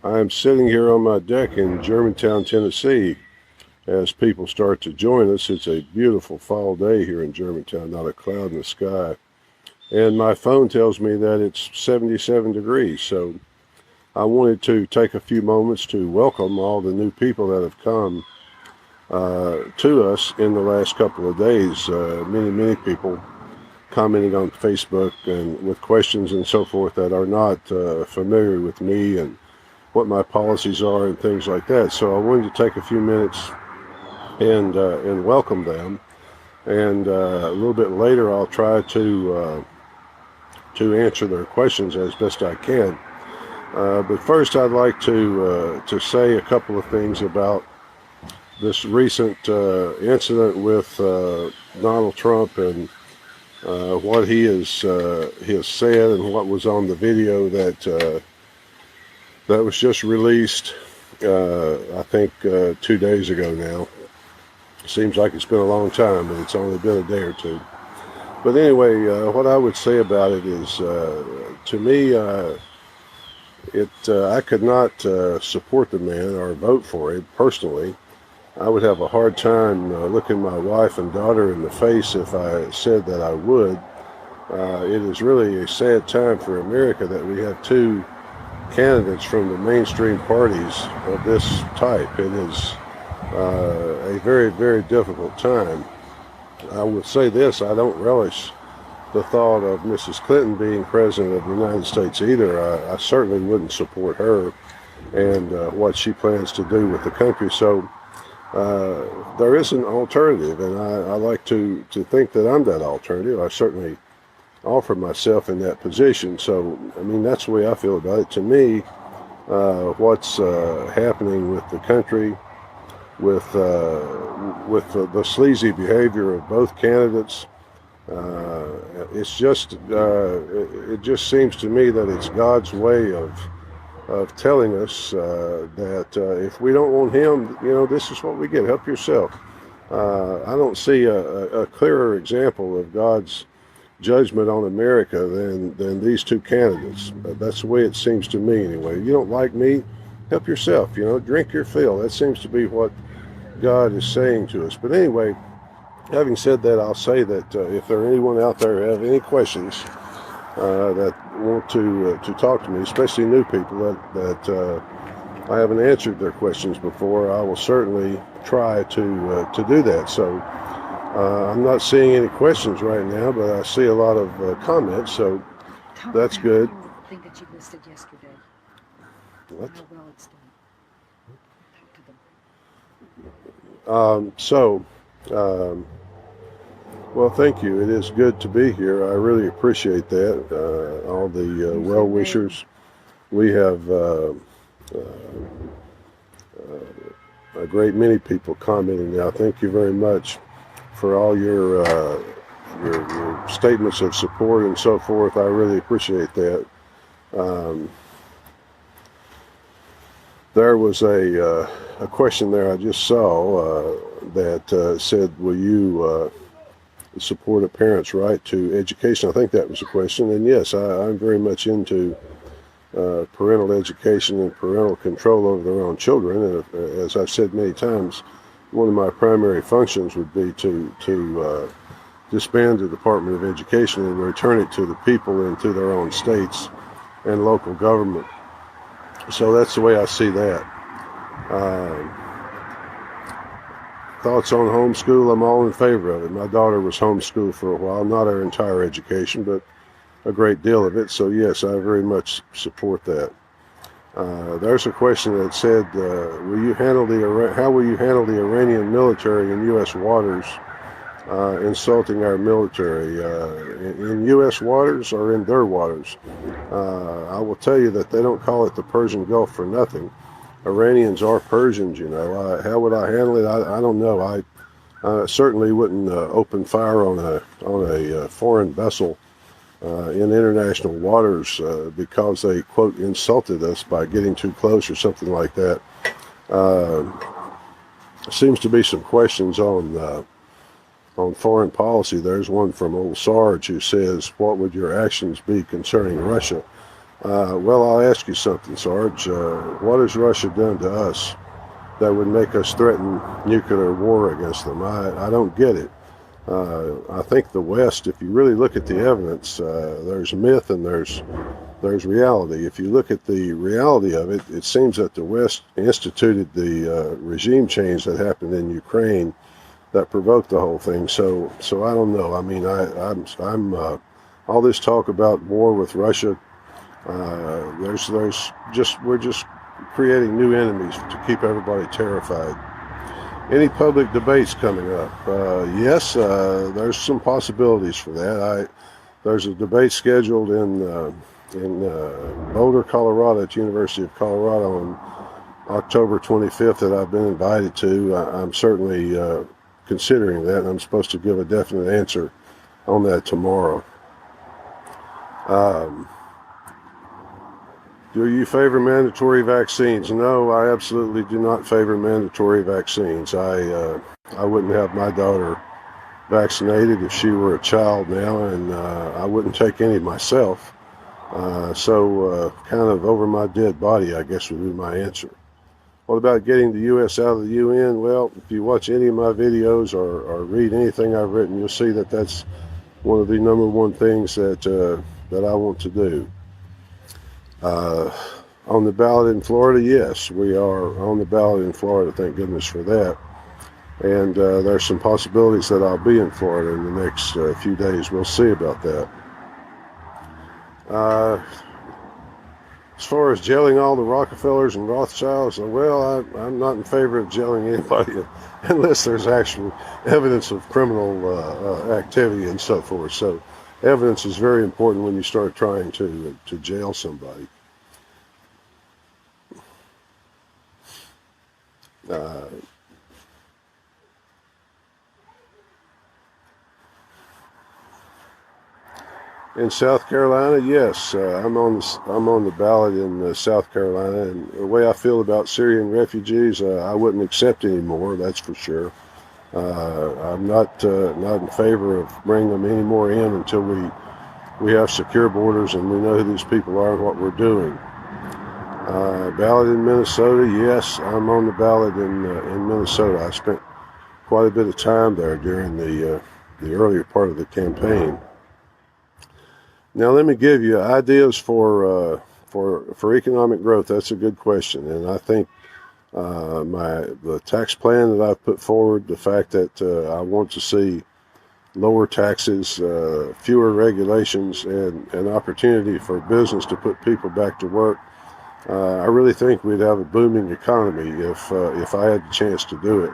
I am sitting here on my deck in Germantown, Tennessee, as people start to join us. It's a beautiful fall day here in Germantown, not a cloud in the sky. And my phone tells me that it's 77 degrees, so I wanted to take a few moments to welcome all the new people that have come to us in the last couple of days. Many people commenting on Facebook and with questions and so forth that are not familiar with me and what my policies are and things like that. So I wanted to take a few minutes and welcome them. And a little bit later, I'll try to answer their questions as best I can. But first, I'd like to say a couple of things about this recent incident with Donald Trump and what he has said and what was on the video that was just released, I think 2 days ago now. Seems like it's been a long time, but it's only been a day or two. But anyway, what I would say about it is, to me, I could not support the man or vote for him personally. I would have a hard time looking my wife and daughter in the face if I said that I would. It is really a sad time for America that we have two candidates from the mainstream parties of this type. It is a very, very difficult time. I would say this: I don't relish the thought of Mrs. Clinton being president of the United States either. I certainly wouldn't support her and what she plans to do with the country. So there is an alternative, and I like to think that I'm that alternative. I certainly offer myself in that position. So, I mean, that's the way I feel about it. To me, what's happening with the country, with the sleazy behavior of both candidates, it's just it just seems to me that it's God's way of telling us that if we don't want him, this is what we get. Help yourself. I don't see a clearer example of God's judgment on America than these two candidates. That's the way it seems to me anyway. You don't like me, help yourself, drink your fill. That seems to be what God is saying to us. But anyway, having said that, I'll say that if there are anyone out there who have any questions that want to talk to me, especially new people that I haven't answered their questions before, I will certainly try to do that. So I'm not seeing any questions right now, but I see a lot of comments, so that's good. The thing that you listed yesterday. What? How well it's done. Talk to them. Well, thank you. It is good to be here. I really appreciate that. All the well-wishers. We have a great many people commenting now. Thank you very much for all your statements of support and so forth. I really appreciate that. There was a question there I just saw that said, will you support a parent's right to education? I think that was a question. And yes, I'm very much into parental education and parental control over their own children. And as I've said many times, one of my primary functions would be to disband the Department of Education and return it to the people and to their own states and local government. So that's the way I see that. Thoughts on homeschool? I'm all in favor of it. My daughter was homeschooled for a while, not her entire education, but a great deal of it. So yes, I very much support that. There's a question that said, how will you handle the Iranian military in U.S. waters insulting our military? In U.S. waters or in their waters? I will tell you that they don't call it the Persian Gulf for nothing. Iranians are Persians, how would I handle it? I don't know. I certainly wouldn't open fire on a foreign vessel in international waters because they, quote, insulted us by getting too close or something like that. Seems to be some questions on foreign policy. There's one from Old Sarge who says, what would your actions be concerning Russia? Well, I'll ask you something, Sarge. What has Russia done to us that would make us threaten nuclear war against them? I don't get it. I think the West, if you really look at the evidence, there's myth and there's reality. If you look at the reality of it, it seems that the West instituted the regime change that happened in Ukraine that provoked the whole thing. So I don't know. I mean, I'm all this talk about war with Russia. There's just we're just creating new enemies to keep everybody terrified. Any public debates coming up? Yes, there's some possibilities for that. There's a debate scheduled in Boulder, Colorado, at the University of Colorado on October 25th that I've been invited to. I'm certainly considering that, and I'm supposed to give a definite answer on that tomorrow. Um, Do you favor mandatory vaccines? No, I absolutely do not favor mandatory vaccines. I wouldn't have my daughter vaccinated if she were a child now, and I wouldn't take any myself. So kind of over my dead body, I guess, would be my answer. What about getting the U.S. out of the UN? Well, if you watch any of my videos or read anything I've written, you'll see that that's one of the number one things that I want to do. On the ballot in Florida, yes, we are on the ballot in Florida. Thank goodness for that. And there's some possibilities that I'll be in Florida in the next few days. We'll see about that. As far as jailing all the Rockefellers and Rothschilds, well, I'm not in favor of jailing anybody unless there's actual evidence of criminal activity and so forth. So evidence is very important when you start trying to jail somebody. Uh, in South Carolina, yes, I'm on the ballot in South Carolina, and the way I feel about Syrian refugees, I wouldn't accept any more. That's for sure. I'm not in favor of bringing them any more in until we have secure borders and we know who these people are and what we're doing. Ballot in Minnesota, yes, I'm on the ballot in Minnesota. I spent quite a bit of time there during the earlier part of the campaign. Now, let me give you ideas for economic growth. That's a good question, and I think the tax plan that I've put forward, the fact that I want to see lower taxes, fewer regulations, and an opportunity for business to put people back to work. I really think we'd have a booming economy if I had the chance to do it.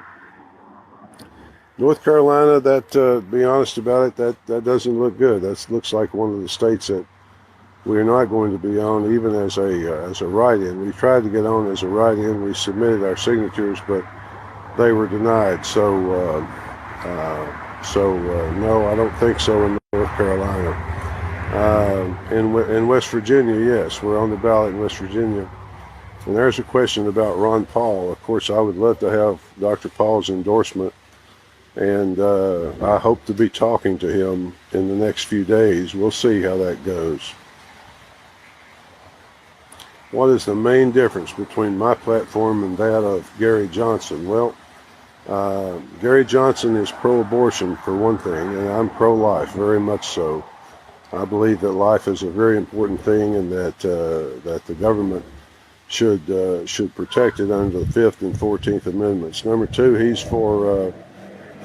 North Carolina, to be honest about it, that doesn't look good. That looks like one of the states that we're not going to be on, even as a write-in. We tried to get on as a write-in. We submitted our signatures, but they were denied. So no, I don't think so in North Carolina. In West Virginia, yes, we're on the ballot in West Virginia. And there's a question about Ron Paul. Of course, I would love to have Dr. Paul's endorsement, and I hope to be talking to him in the next few days. We'll see how that goes. What is the main difference between my platform and that of Gary Johnson? Well, Gary Johnson is pro-abortion for one thing, and I'm pro-life, very much so. I believe that life is a very important thing, and that the government should protect it under the 5th and 14th Amendments. Number two, he's for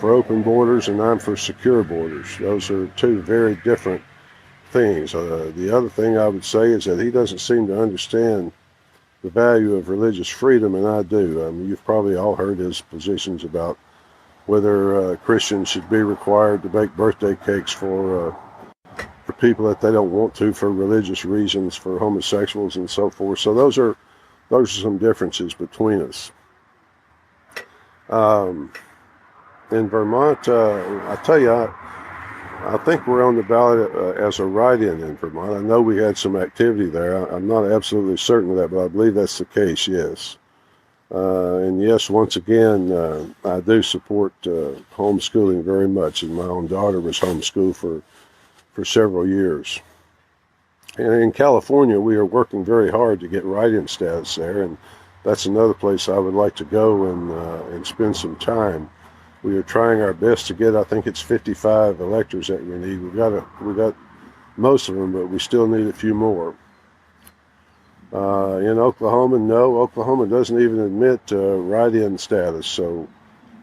open borders, and I'm for secure borders. Those are two very different things. The other thing I would say is that he doesn't seem to understand the value of religious freedom, and I do. I mean, you've probably all heard his positions about whether Christians should be required to bake birthday cakes for people that they don't want to for religious reasons, for homosexuals and so forth. So those are some differences between us. In Vermont, I tell you, I think we're on the ballot as a write-in in Vermont. I know we had some activity there. I'm not absolutely certain of that, but I believe that's the case, yes. And yes, once again, I do support homeschooling very much, and my own daughter was homeschooled for several years. And in California, we are working very hard to get write-in status there, and that's another place I would like to go and spend some time. We are trying our best to get, I think it's 55 electors that we need. We got most of them, but we still need a few more. In Oklahoma, no, Oklahoma doesn't even admit write-in status, so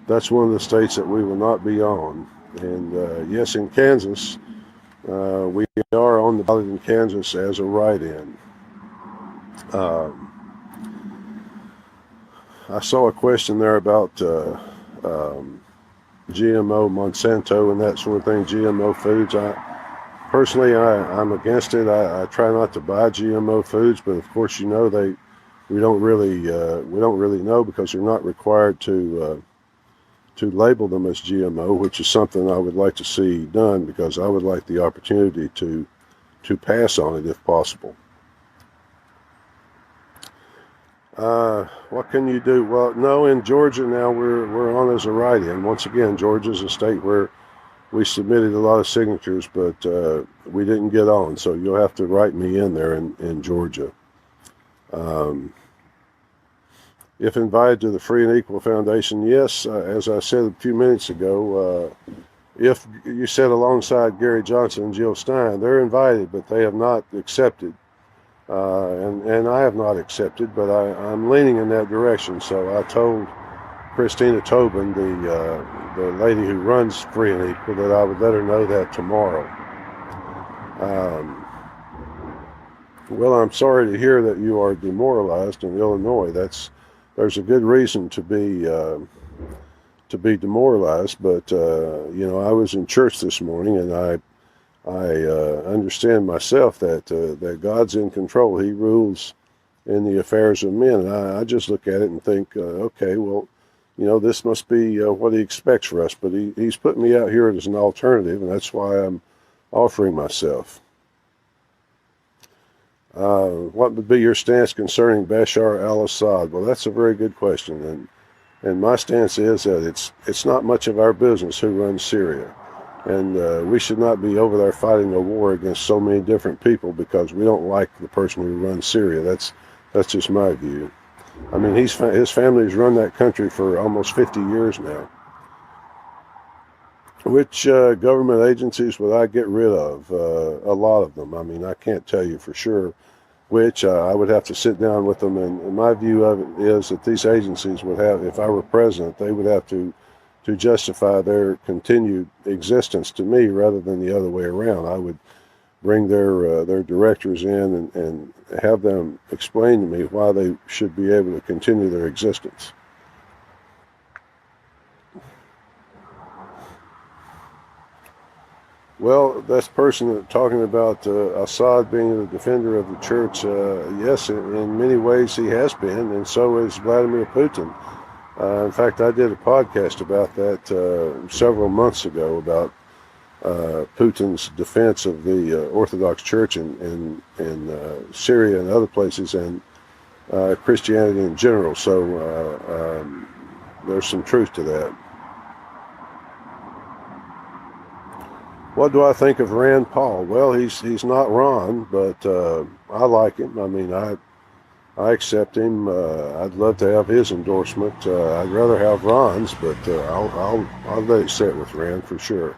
that's one of the states that we will not be on. And yes, in Kansas, we are on the ballot in Kansas as a write-in. Um, I saw a question there about GMO, Monsanto, and that sort of thing, GMO foods. Personally, I'm against it. I try not to buy GMO foods, but of course, we don't really know because they're not required to label them as GMO, which is something I would like to see done because I would like the opportunity to pass on it if possible. What can you do? Well, no, in Georgia now we're on as a write-in. Once again, Georgia's a state where we submitted a lot of signatures, but we didn't get on. So you'll have to write me in there in Georgia. Um, if invited to the Free and Equal Foundation, yes, as I said a few minutes ago, if you sit alongside Gary Johnson and Jill Stein, they're invited, but they have not accepted. And I have not accepted, but I'm leaning in that direction. So I told Christina Tobin, the lady who runs Free and Equal, that I would let her know that tomorrow. Well, I'm sorry to hear that you are demoralized in Illinois. There's a good reason to be demoralized, but I was in church this morning, and I understand myself that God's in control. He rules in the affairs of men. And I just look at it and think, okay, well, this must be what he expects for us. But he's put me out here as an alternative, and that's why I'm offering myself. What would be your stance concerning Bashar al-Assad? Well, that's a very good question, and my stance is that it's not much of our business who runs Syria. And we should not be over there fighting a war against so many different people because we don't like the person who runs Syria. That's just my view. I mean, his family's run that country for almost 50 years now. Which government agencies would I get rid of? A lot of them. I mean, I can't tell you for sure which. I would have to sit down with them. And my view of it is that these agencies would have, if I were president, they would have to justify their continued existence to me rather than the other way around. I would bring their directors in and have them explain to me why they should be able to continue their existence. Well, this person talking about Assad being the defender of the church, yes, in many ways he has been, and so is Vladimir Putin. In fact, I did a podcast about that several months ago about Putin's defense of the Orthodox Church in Syria and other places, and Christianity in general. So there's some truth to that. What do I think of Rand Paul? Well, he's not Ron, but I like him. I mean, I accept him. I'd love to have his endorsement. I'd rather have Ron's, but I'll let it sit with Rand for sure.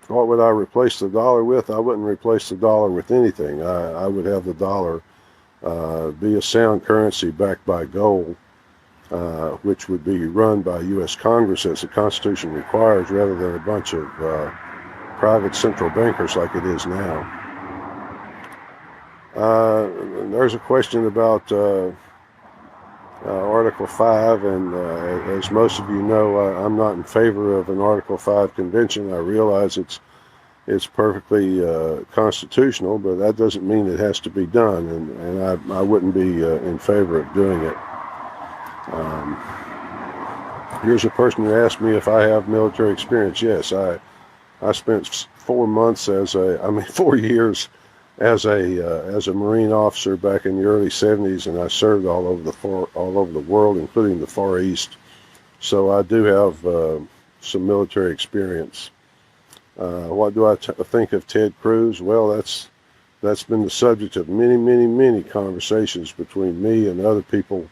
What would I replace the dollar with? I wouldn't replace the dollar with anything. I would have the dollar be a sound currency backed by gold, which would be run by U.S. Congress as the Constitution requires, rather than a bunch of private central bankers like it is now. There's a question about Article 5, and as most of you know, I'm not in favor of an Article 5 convention. I realize it's perfectly constitutional, but that doesn't mean it has to be done, and I wouldn't be in favor of doing it. Here's a person who asked me if I have military experience. Yes, I spent 4 years as a Marine officer back in the early 70s, and I served all over the world, including the Far East. So I do have some military experience. What do I think of Ted Cruz? Well, That's been the subject of many, many, many conversations between me and other people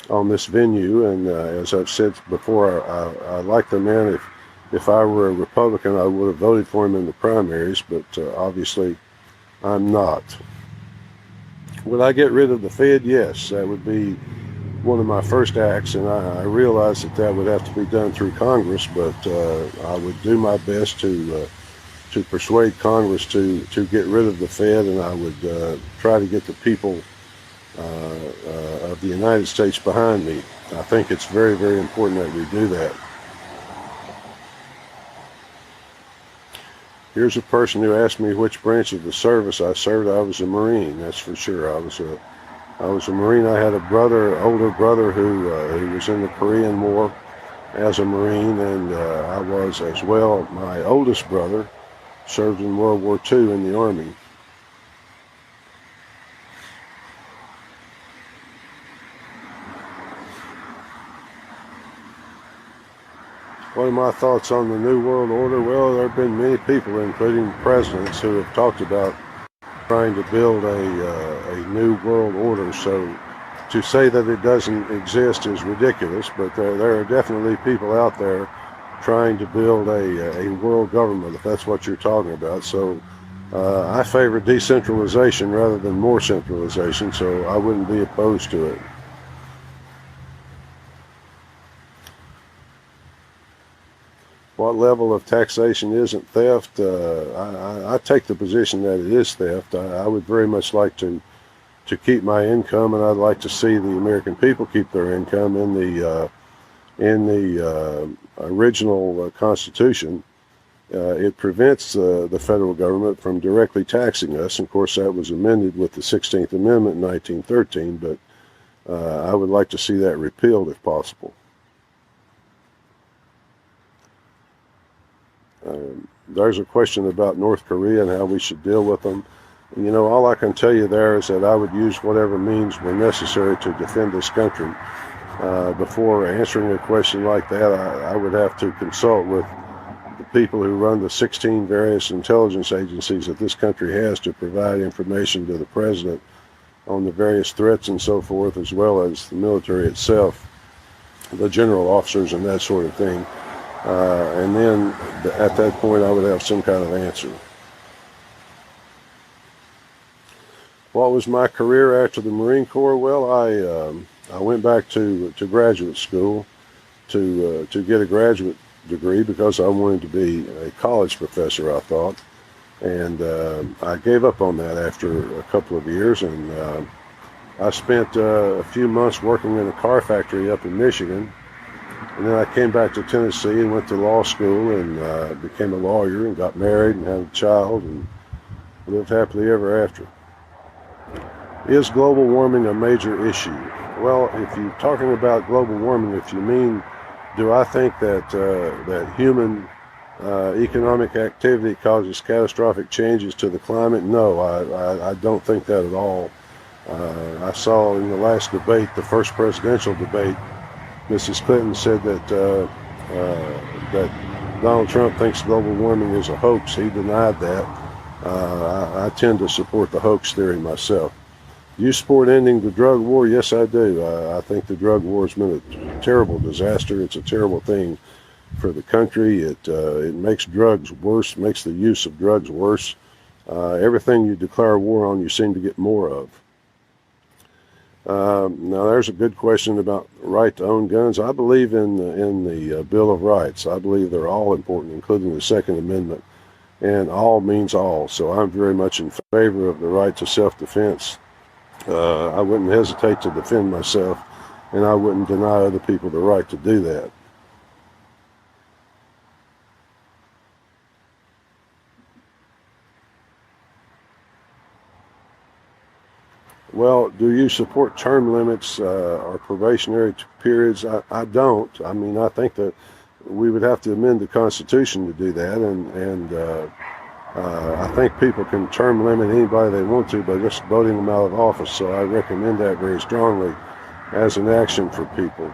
on this venue. And as I've said before, I like the man. If I were a Republican, I would have voted for him in the primaries, but obviously I'm not. Would I get rid of the Fed? Yes, that would be one of my first acts, and I realize that would have to be done through Congress, but I would do my best to persuade Congress to get rid of the Fed, and I would try to get the people of the United States behind me. I think it's very, very important that we do that. Here's a person who asked me which branch of the service I served. I was a Marine, that's for sure. I was a Marine. I had a brother, older brother, who was in the Korean War as a Marine, and I was as well. My oldest brother served in World War II in the Army. What are my thoughts on the New World Order? Well, there have been many people, including presidents, who have talked about trying to build a new world order. So to say that it doesn't exist is ridiculous, but there are definitely people out there trying to build a world government, if that's what you're talking about. So I favor decentralization rather than more centralization, so I wouldn't be opposed to it. What level of taxation isn't theft? I take the position that it is theft. I would very much like to keep my income, and I'd like to see the American people keep their income in the original Constitution. It prevents the federal government from directly taxing us. Of course, that was amended with the 16th Amendment in 1913, but I would like to see that repealed if possible. There's a question about North Korea and how we should deal with them. You know, all I can tell you there is that I would use whatever means were necessary to defend this country. Before answering a question like that, I would have to consult with the people who run the 16 various intelligence agencies that this country has to provide information to the president on the various threats and so forth, as well as the military itself, the general officers and that sort of thing. And then at that point I would have some kind of answer. What was my career after the Marine Corps? Well, I went back to graduate school to get a graduate degree because I wanted to be a college professor, I thought. And I gave up on that after a couple of years, and I spent a few months working in a car factory up in Michigan. And then I came back to Tennessee and went to law school and became a lawyer and got married and had a child and lived happily ever after. Is global warming a major issue? Well, if you're talking about global warming, if you mean, do I think that human economic activity causes catastrophic changes to the climate? No, I don't think that at all. I saw in the last debate, the first presidential debate, Mrs. Clinton said that Donald Trump thinks global warming is a hoax. He denied that. I tend to support the hoax theory myself. Do you support ending the drug war? Yes, I do. I think the drug war has been a terrible disaster. It's a terrible thing for the country. It makes drugs worse, makes the use of drugs worse. Everything you declare war on, you seem to get more of. Now, there's a good question about right to own guns. I believe in the Bill of Rights. I believe they're all important, including the Second Amendment. And all means all. So I'm very much in favor of the right to self-defense. I wouldn't hesitate to defend myself, and I wouldn't deny other people the right to do that. Well, do you support term limits or probationary periods? I don't. I mean, I think that we would have to amend the Constitution to do that, and I think people can term limit anybody they want to by just voting them out of office, so I recommend that very strongly as an action for people.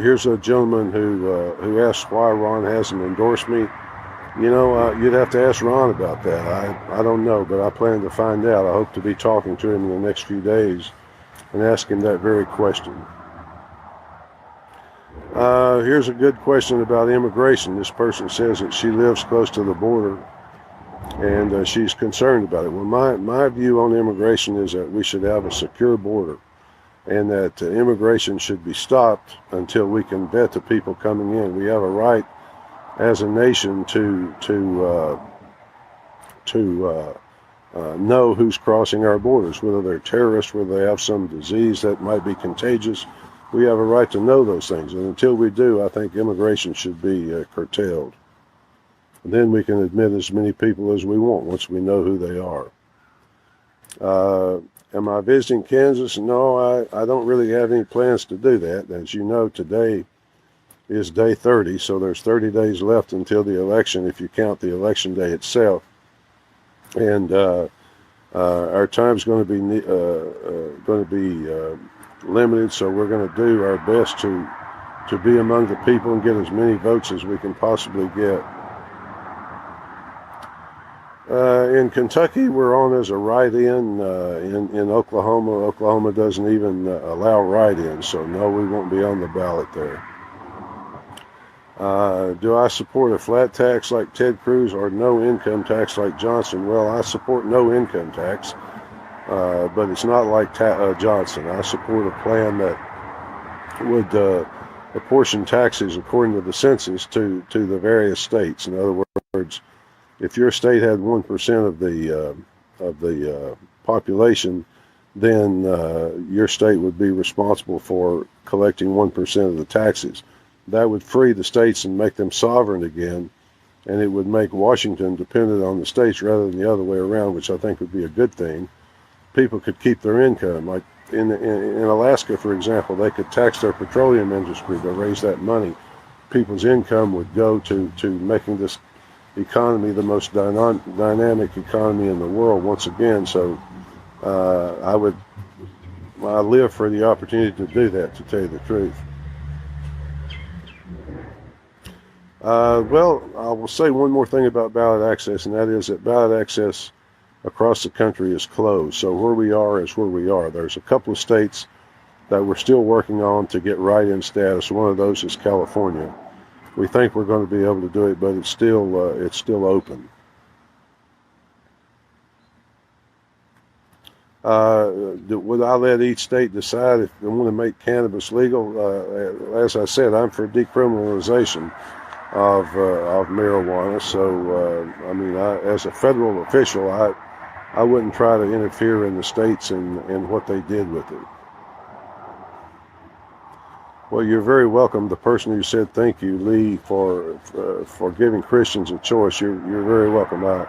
Here's a gentleman who asked why Ron hasn't endorsed me. You'd have to ask Ron about that. I don't know, but I plan to find out. I hope to be talking to him in the next few days and ask him that very question. Here's a good question about immigration. This person says that she lives close to the border and she's concerned about it. Well, my view on immigration is that we should have a secure border and that immigration should be stopped until we can vet the people coming in. We have a right as a nation to know who's crossing our borders, whether they're terrorists, whether they have some disease that might be contagious. We have a right to know those things, and until we do, I think immigration should be curtailed. And then we can admit as many people as we want once we know who they are. Am I visiting Kansas? No, I don't really have any plans to do that. As you know, today is day 30, so there's 30 days left until the election if you count the election day itself. And our time's going to be limited, so we're going to do our best to be among the people and get as many votes as we can possibly get. In Kentucky, we're on as a write-in. In Oklahoma, Oklahoma doesn't even allow write-ins, so no, we won't be on the ballot there. Do I support a flat tax like Ted Cruz or no income tax like Johnson? Well, I support no income tax, but it's not like Johnson. I support a plan that would apportion taxes according to the census to the various states. In other words, if your state had 1% of the population, then your state would be responsible for collecting 1% of the taxes. That would free the states and make them sovereign again, and it would make Washington dependent on the states rather than the other way around, which I think would be a good thing. People could keep their income. Like in Alaska, for example, they could tax their petroleum industry to raise that money. People's income would go to making this economy the most dynamic economy in the world once again. So I live for the opportunity to do that, to tell you the truth. Well, I will say one more thing about ballot access, and that is that ballot access across the country is closed. So where we are is where we are. There's a couple of states that we're still working on to get write-in status. One of those is California. We think we're going to be able to do it, but it's still open. Would I let each state decide if they want to make cannabis legal? As I said, I'm for decriminalization of marijuana. So, as a federal official, I wouldn't try to interfere in the states and what they did with it. Well, you're very welcome. The person who said thank you, Lee, for giving Christians a choice. You're very welcome. I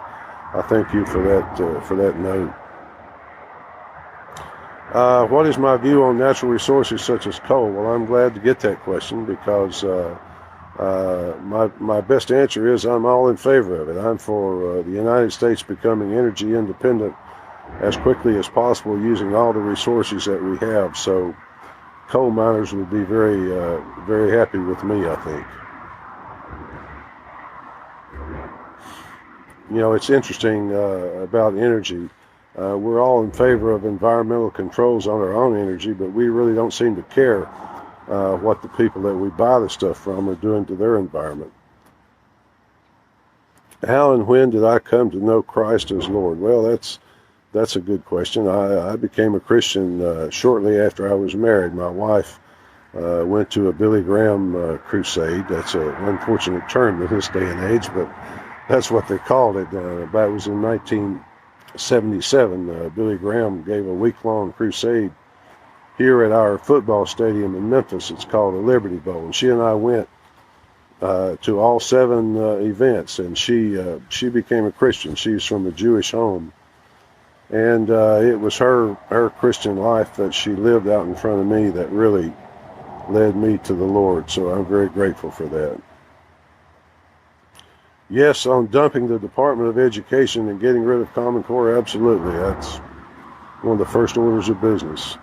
thank you for that note. What is my view on natural resources such as coal? Well, I'm glad to get that question because my best answer is I'm all in favor of it. I'm for the United States becoming energy independent as quickly as possible using all the resources that we have. So coal miners would be very happy with me, I think. It's interesting about energy. We're all in favor of environmental controls on our own energy, but we really don't seem to care what the people that we buy the stuff from are doing to their environment. How and when did I come to know Christ as Lord? Well, that's a good question. I became a Christian shortly after I was married. My wife went to a Billy Graham crusade. That's an unfortunate term in this day and age, but that's what they called it. It was in 1977. Billy Graham gave a week-long crusade here at our football stadium in Memphis. It's called the Liberty Bowl, and she and I went to all 7 events, and she became a Christian. She's from a Jewish home. And it was her Christian life that she lived out in front of me that really led me to the Lord. So I'm very grateful for that. Yes, on dumping the Department of Education and getting rid of Common Core, absolutely. That's one of the first orders of business.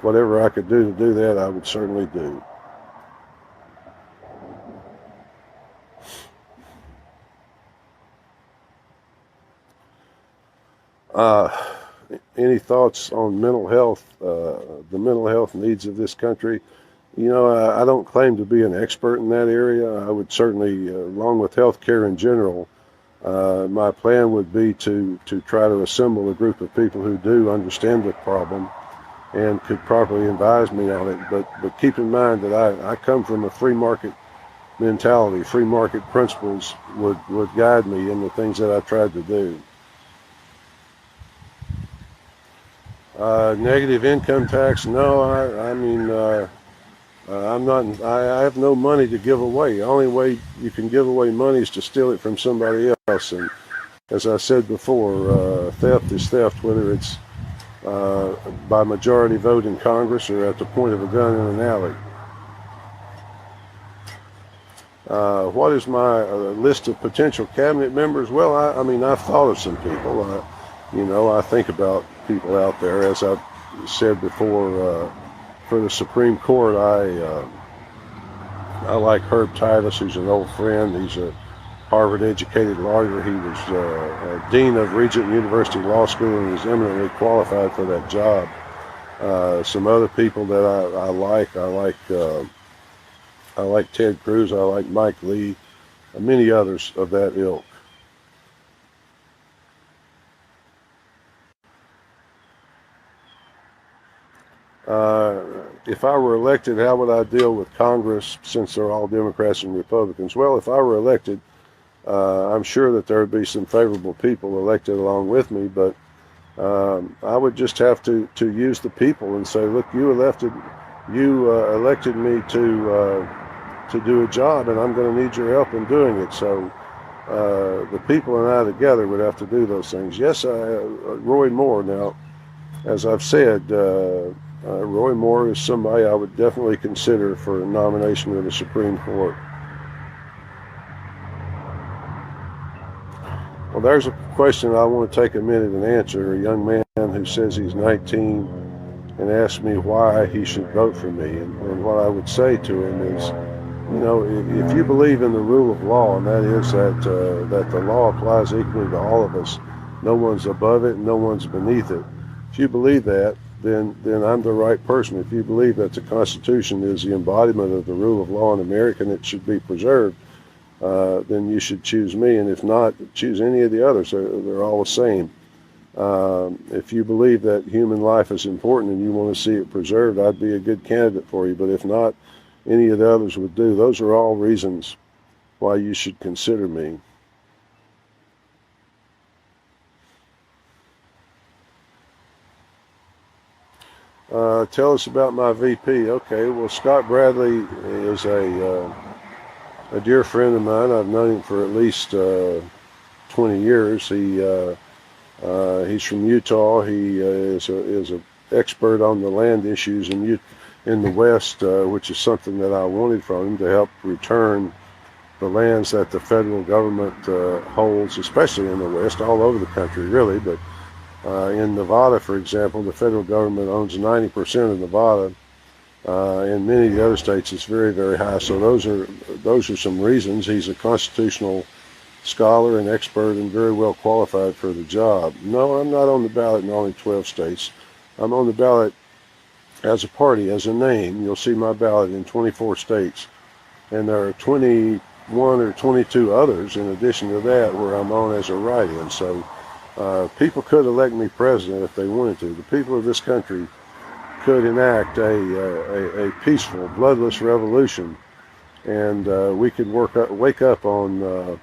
Whatever I could do to do that, I would certainly do. Uh, any thoughts on mental health, the mental health needs of this country? I don't claim to be an expert in that area. I would certainly, along with healthcare in general, my plan would be to try to assemble a group of people who do understand the problem and could properly advise me on it. But keep in mind that I come from a free market mentality. Free market principles would guide me in the things that I tried to do. Negative income tax? No, I mean, I'm not. I have no money to give away. The only way you can give away money is to steal it from somebody else. And as I said before, theft is theft, whether it's by majority vote in Congress or at the point of a gun in an alley. What is my list of potential cabinet members? Well, I mean, I've thought of some people. I think about people out there. As I've said before, for the Supreme Court, I like Herb Titus, who's an old friend. He's a Harvard-educated lawyer. He was dean of Regent University Law School and is eminently qualified for that job. Some other people that I like Ted Cruz. I like Mike Lee. Many others of that ilk. Uh, if I were elected, how would I deal with Congress since they're all Democrats and Republicans? Well, if I were elected, I'm sure that there would be some favorable people elected along with me, but I would just have to use the people and say, look, you elected me to do a job, and I'm going to need your help in doing it. So the people and I together would have to do those things. Yes, Roy Moore. Now, as I've said, Roy Moore is somebody I would definitely consider for a nomination to the Supreme Court. Well, there's a question I want to take a minute and answer. A young man who says he's 19 and asked me why he should vote for me. And what I would say to him is, if you believe in the rule of law, and that is that the law applies equally to all of us, no one's above it, no one's beneath it. If you believe that, then I'm the right person. If you believe that the Constitution is the embodiment of the rule of law in America and it should be preserved, then you should choose me. And if not, choose any of the others. They're all the same. If you believe that human life is important and you want to see it preserved, I'd be a good candidate for you. But if not, any of the others would do. Those are all reasons why you should consider me. Tell us about my VP. Okay, well, Scott Bradley is a dear friend of mine. I've known him for at least 20 years. He's from Utah. He is an expert on the land issues in the West, which is something that I wanted from him to help return the lands that the federal government holds, especially in the West, all over the country, really. But in Nevada, for example, the federal government owns 90% of Nevada. In many of the other states, it's very, very high. So those are some reasons. He's a constitutional scholar and expert and very well qualified for the job. No, I'm not on the ballot in only 12 states. I'm on the ballot as a party, as a name. You'll see my ballot in 24 states. And there are 21 or 22 others in addition to that where I'm on as a write-in. So people could elect me president if they wanted to. The people of this country could enact a peaceful, bloodless revolution, and we could wake up on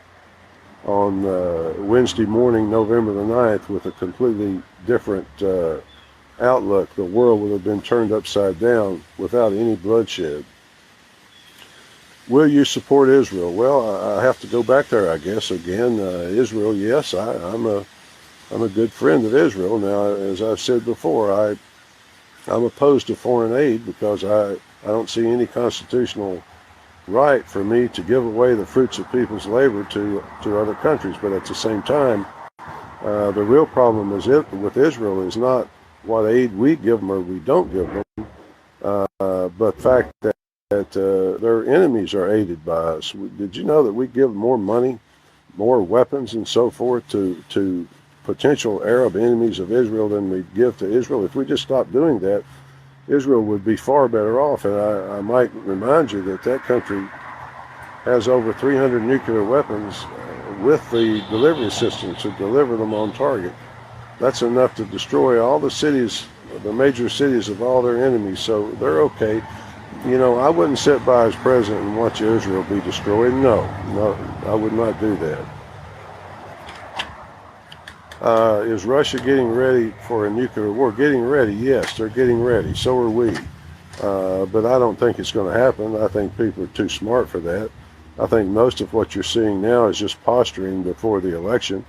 Wednesday morning, November the 9th, with a completely different outlook. The world would have been turned upside down without any bloodshed. Will you support Israel? Well, I have to go back there, I guess, again. Israel, yes, I'm a good friend of Israel. Now, as I've said before, I'm opposed to foreign aid because I don't see any constitutional right for me to give away the fruits of people's labor to other countries. But at the same time, the real problem with Israel is not what aid we give them or we don't give them, but the fact that their enemies are aided by us. Did you know that we give more money, more weapons, and so forth to potential Arab enemies of Israel than we give to Israel. If we just stopped doing that, Israel would be far better off. And I might remind you that that country has over 300 nuclear weapons with the delivery system to deliver them on target. That's enough to destroy all the cities, the major cities of all their enemies, so they're okay. You know, I wouldn't sit by as president and watch Israel be destroyed. No, I would not do that. Is Russia getting ready for a nuclear war? Getting ready, yes, they're getting ready. So are we. But I don't think it's going to happen. I think people are too smart for that. I think most of what you're seeing now is just posturing before the election.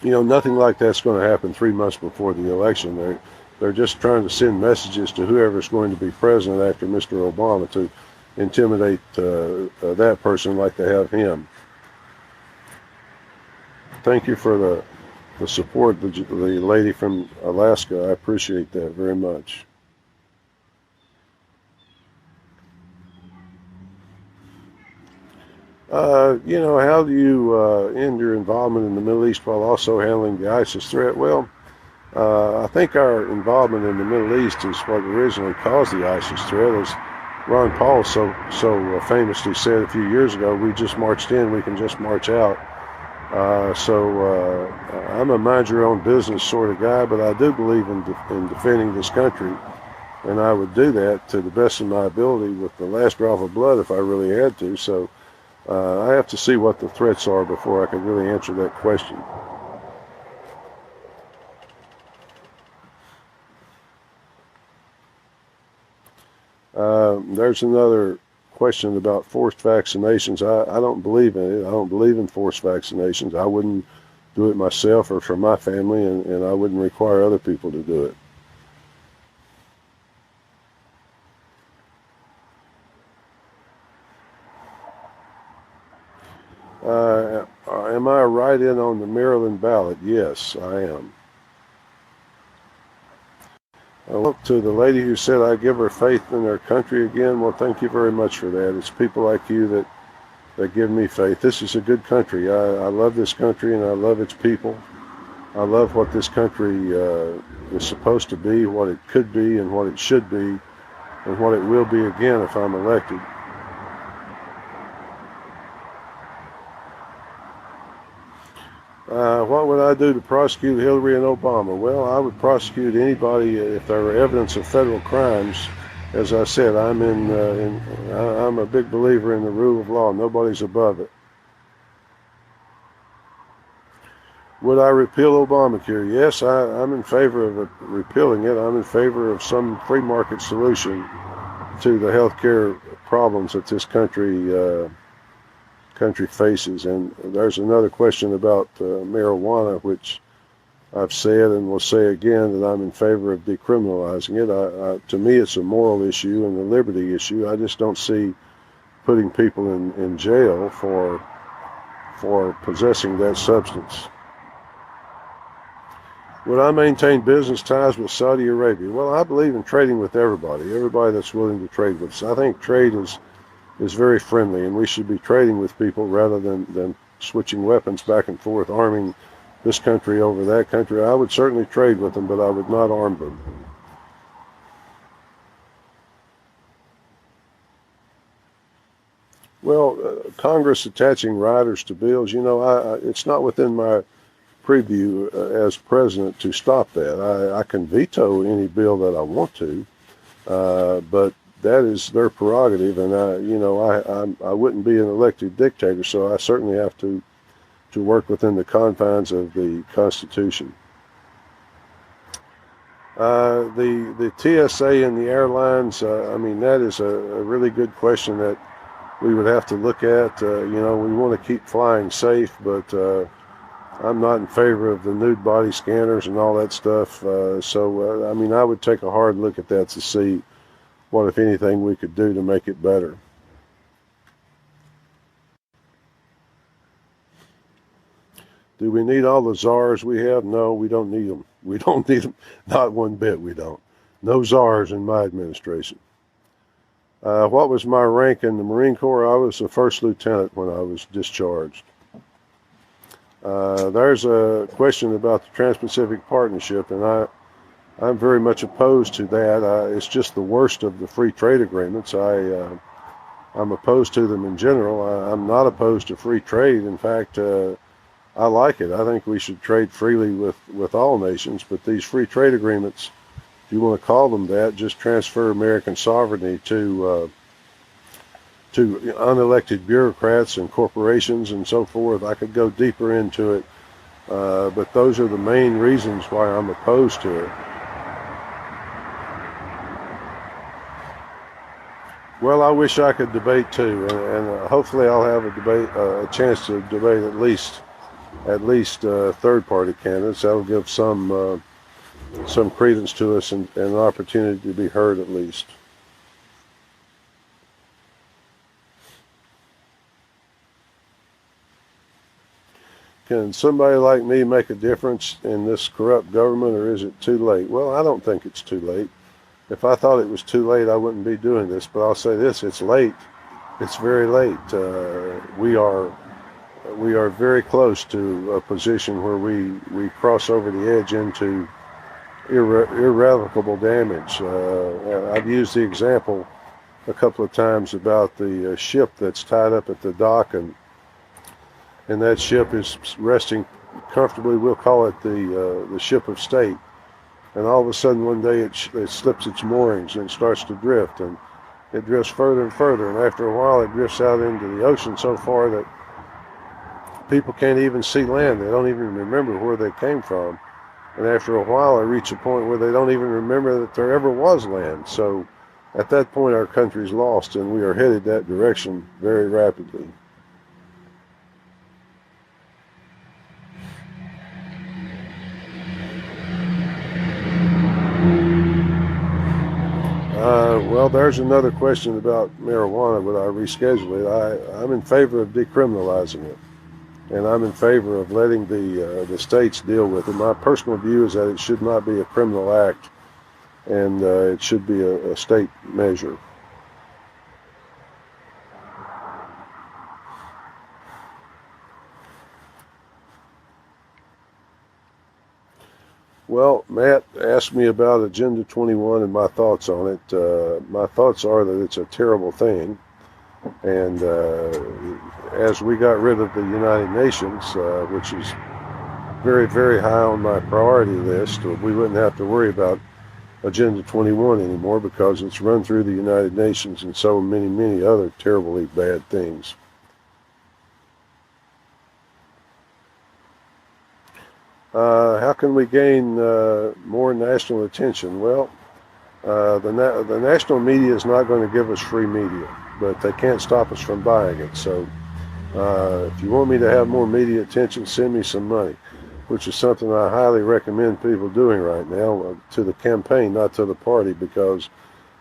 You know, nothing like that's going to happen 3 months before the election. They're just trying to send messages to whoever's going to be president after Mr. Obama to intimidate that person like they have him. Thank you for the support, the lady from Alaska. I appreciate that very much. You know, how do you end your involvement in the Middle East while also handling the ISIS threat? Well, I think our involvement in the Middle East is what originally caused the ISIS threat. As Ron Paul so famously said a few years ago, we just marched in, we can just march out. I'm a mind your own business sort of guy, but I do believe in defending this country, and I would do that to the best of my ability with the last drop of blood if I really had to. So I have to see what the threats are before I can really answer that question. There's another question about forced vaccinations. I don't believe in it. I don't believe in forced vaccinations. I wouldn't do it myself or for my family, and I wouldn't require other people to do it. Am I a write-in on the Maryland ballot? Yes, I am. Well, to the lady who said I give her faith in her country again, well, thank you very much for that. It's people like you that give me faith. This is a good country. I love this country, and I love its people. I love what this country is supposed to be, what it could be, and what it should be, and what it will be again if I'm elected. What would I do to prosecute Hillary and Obama? Well, I would prosecute anybody if there were evidence of federal crimes. As I said, I'm a big believer in the rule of law. Nobody's above it. Would I repeal Obamacare? Yes, I'm in favor of repealing it. I'm in favor of some free market solution to the health care problems that this country faces. And there's another question about marijuana, which I've said and will say again that I'm in favor of decriminalizing it. To me, it's a moral issue and a liberty issue. I just don't see putting people in jail for possessing that substance. Would I maintain business ties with Saudi Arabia? Well, I believe in trading with everybody that's willing to trade with us. I think trade is very friendly, and we should be trading with people rather than switching weapons back and forth, arming this country over that country. I would certainly trade with them, but I would not arm them. Well, Congress attaching riders to bills, you know, it's not within my preview as president to stop that. I can veto any bill that I want to, but that is their prerogative, and I wouldn't be an elected dictator, so I certainly have to work within the confines of the Constitution. The TSA and the airlines, that is a really good question that we would have to look at. We want to keep flying safe, but I'm not in favor of the nude body scanners and all that stuff. I would take a hard look at that to see what, if anything, we could do to make it better. Do we need all the czars we have? No, we don't need them. We don't need them. Not one bit, we don't. No czars in my administration. What was my rank in the Marine Corps? I was a first lieutenant when I was discharged. There's a question about the Trans-Pacific Partnership, and I'm very much opposed to that. It's just the worst of the free trade agreements. I'm opposed to them in general. I'm not opposed to free trade. In fact, I like it. I think we should trade freely with all nations, but these free trade agreements, if you want to call them that, just transfer American sovereignty to unelected bureaucrats and corporations and so forth. I could go deeper into it, but those are the main reasons why I'm opposed to it. Well, I wish I could debate too, and hopefully I'll have a chance to debate at least third-party candidates. That'll give some credence to us and an opportunity to be heard at least. Can somebody like me make a difference in this corrupt government, or is it too late? Well, I don't think it's too late. If I thought it was too late, I wouldn't be doing this. But I'll say this: it's late. It's very late. We are very close to a position where we cross over the edge into irrevocable damage. I've used the example a couple of times about the ship that's tied up at the dock, and that ship is resting comfortably. We'll call it the ship of state. And all of a sudden one day it slips its moorings and starts to drift, and it drifts further and further, and after a while it drifts out into the ocean so far that people can't even see land. They don't even remember where they came from. And after a while they reach a point where they don't even remember that there ever was land. So at that point our country's lost, and we are headed that direction very rapidly. Well, there's another question about marijuana. Would I reschedule it? I'm in favor of decriminalizing it, and I'm in favor of letting the states deal with it. My personal view is that it should not be a criminal act, and it should be a state measure. Well, Matt asked me about Agenda 21 and my thoughts on it. My thoughts are that it's a terrible thing. And as we got rid of the United Nations, which is very, very high on my priority list, we wouldn't have to worry about Agenda 21 anymore, because it's run through the United Nations and so many, many other terribly bad things. How can we gain more national attention? Well, the national media is not going to give us free media, but they can't stop us from buying it. So if you want me to have more media attention, send me some money, which is something I highly recommend people doing right now, to the campaign, not to the party, because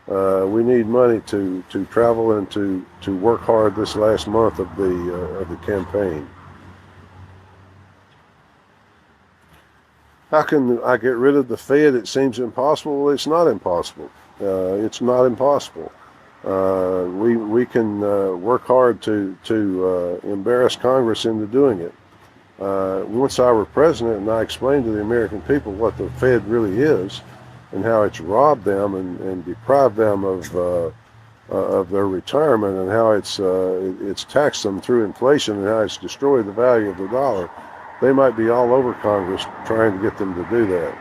we need money to travel and to work hard this last month of the campaign. How can I get rid of the Fed? It seems impossible. Well, it's not impossible. It's not impossible. We can work hard to embarrass Congress into doing it. Once I were president and I explained to the American people what the Fed really is and how it's robbed them and deprived them of their retirement, and how it's taxed them through inflation, and how it's destroyed the value of the dollar, they might be all over Congress trying to get them to do that.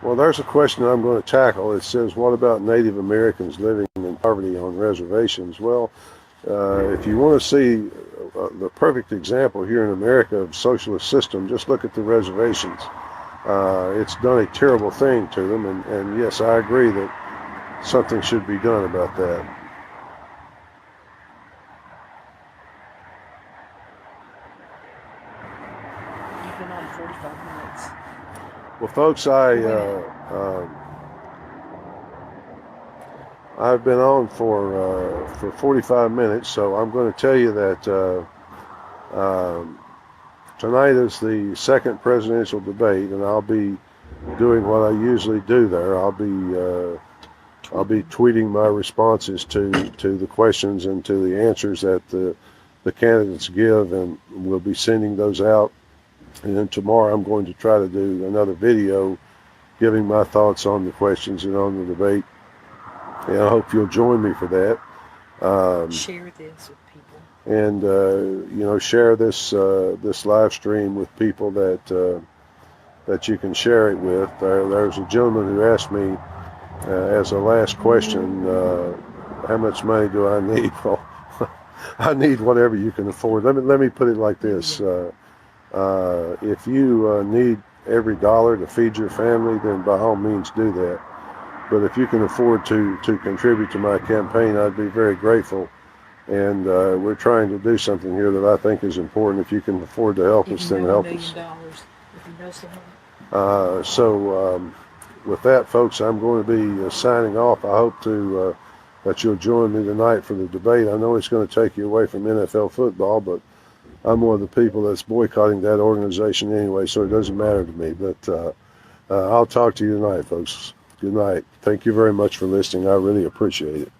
Well, there's a question I'm going to tackle. It says, what about Native Americans living in poverty on reservations? Well, if you want to see the perfect example here in America of socialist system, just look at the reservations. It's done a terrible thing to them, and yes, I agree that something should be done about that. You've been on 45 minutes. Well, folks, I've been on for 45 minutes, so I'm going to tell you that tonight is the second presidential debate, and I'll be doing what I usually do there. I'll be I'll be tweeting my responses to the questions and to the answers that the candidates give, and we'll be sending those out. And then tomorrow I'm going to try to do another video giving my thoughts on the questions and on the debate. And I hope you'll join me for that. Share this with people. And share this live stream with people that you can share it with. There's a gentleman who asked me as a last question, how much money do I need? Well, I need whatever you can afford. Let me put it like this: if you need every dollar to feed your family, then by all means do that. But if you can afford to contribute to my campaign, I'd be very grateful. And we're trying to do something here that I think is important. If you can afford to help us, then help us. $1 million, if you know someone. So with that, folks, I'm going to be signing off. I hope that you'll join me tonight for the debate. I know it's going to take you away from NFL football, but I'm one of the people that's boycotting that organization anyway, so it doesn't matter to me. But I'll talk to you tonight, folks. Good night. Thank you very much for listening. I really appreciate it.